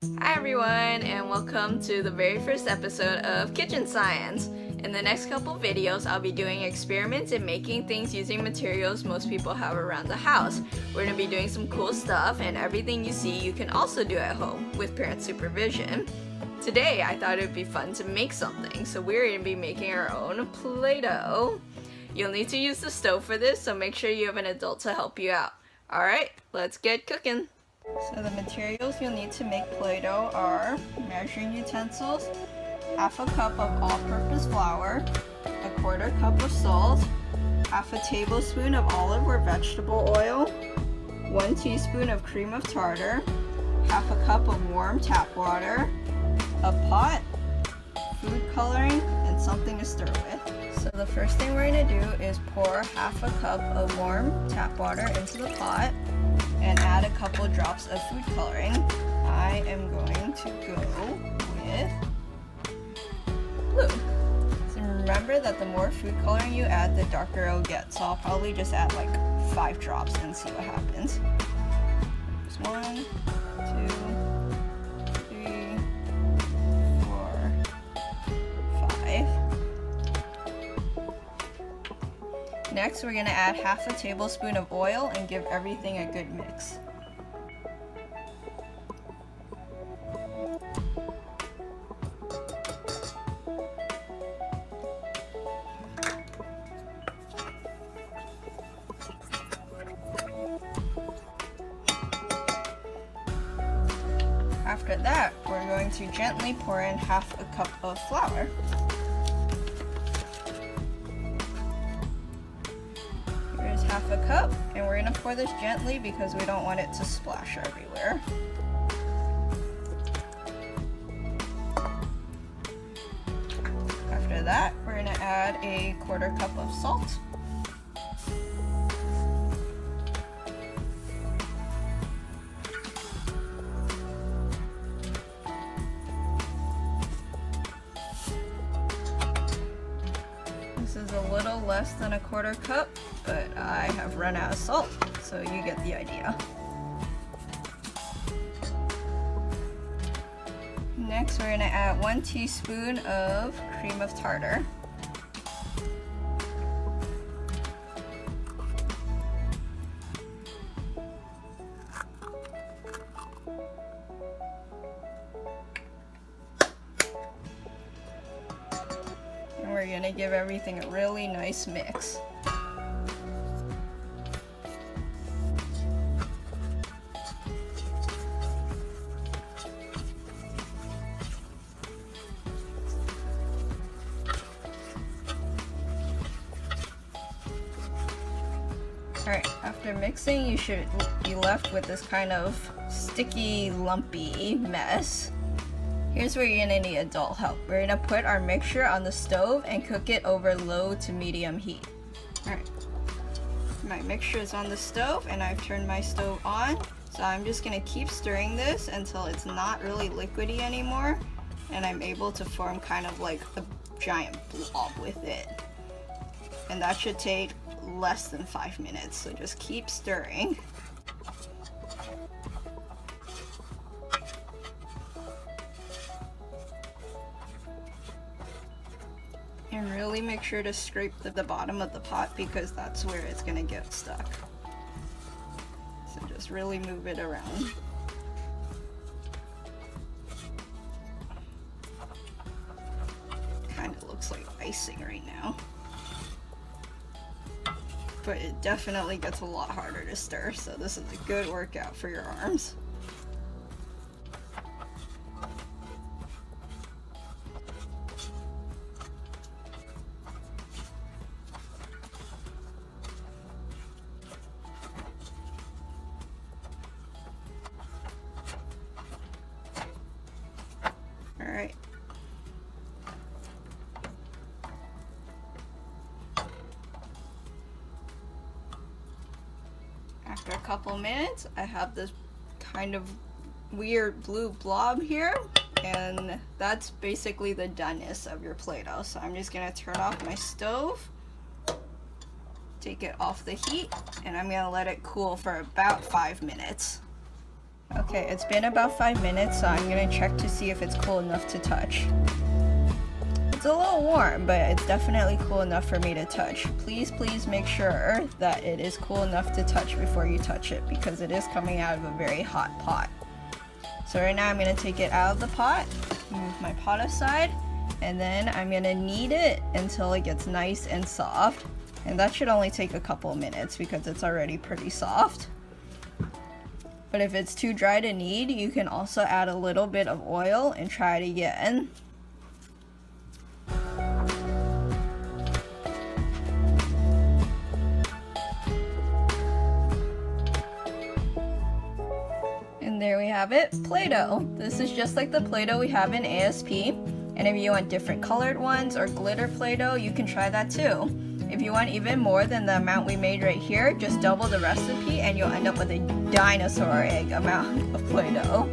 Hi everyone, and welcome to the very first episode of Kitchen Science. In the next couple videos, I'll be doing experiments in making things using materials most people have around the house. We're going to be doing some cool stuff, and everything you see you can also do at home with parent supervision. Today, I thought it would be fun to make something, so we're going to be making our own Play-Doh. You'll need to use the stove for this, so make sure you have an adult to help you out. Alright, let's get cooking. So the materials you'll need to make Play-Doh are measuring utensils, half a cup of all-purpose flour, a quarter cup of salt, half a tablespoon of olive or vegetable oil, 1 teaspoon of cream of tartar, half a cup of warm tap water, a pot, food coloring, and something to stir with. So the first thing we're going to do is pour half a cup of warm tap water into the pot and add a couple drops of food coloring. I am going to go with blue. So remember that the more food coloring you add, the darker it'll get. So I'll probably just add like 5 drops and see what happens. Just 1, 2, 3, 4, 5. Next, we're going to add half a tablespoon of oil and give everything a good mix. After that, we're going to gently pour in half a cup of flour. Here's half a cup, and we're going to pour this gently because we don't want it to splash everywhere. After that, we're going to add a quarter cup of salt. This is a little less than a quarter cup, but I have run out of salt, so you get the idea. Next, we're going to add 1 teaspoon of cream of tartar. And we're going to give everything a really nice mix. Alright, after mixing, you should be left with this kind of sticky, lumpy mess. Here's where you're going to need adult help. We're going to put our mixture on the stove and cook it over low to medium heat. Alright, my mixture is on the stove and I've turned my stove on. So I'm just going to keep stirring this until it's not really liquidy anymore and I'm able to form kind of like a giant blob with it. And that should take less than 5 minutes, so just keep stirring. And really make sure to scrape the bottom of the pot because that's where it's going to get stuck. So just really move it around. Kind of looks like icing right now. But it definitely gets a lot harder to stir, so this is a good workout for your arms. Alright. After a couple minutes, I have this kind of weird blue blob here, and that's basically the doneness of your Play-Doh. So I'm just going to turn off my stove, take it off the heat, and I'm going to let it cool for about 5 minutes. Okay, it's been about 5 minutes, so I'm gonna check to see if it's cool enough to touch. It's a little warm, but it's definitely cool enough for me to touch. Please make sure that it is cool enough to touch before you touch it, because it is coming out of a very hot pot. So right now I'm gonna take it out of the pot, move my pot aside, and then I'm gonna knead it until it gets nice and soft. And that should only take a couple minutes because it's already pretty soft. But if it's too dry to knead, you can also add a little bit of oil and try it again. And there we have it, Play-Doh. This is just like the Play-Doh we have in ASP. And if you want different colored ones or glitter Play-Doh, you can try that too. If you want even more than the amount we made right here, just double the recipe and you'll end up with a dinosaur egg amount of Play-Doh.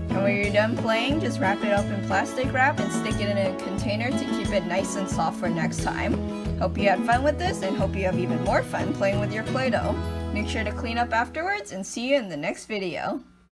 And when you're done playing, just wrap it up in plastic wrap and stick it in a container to keep it nice and soft for next time. Hope you had fun with this and hope you have even more fun playing with your Play-Doh. Make sure to clean up afterwards and see you in the next video.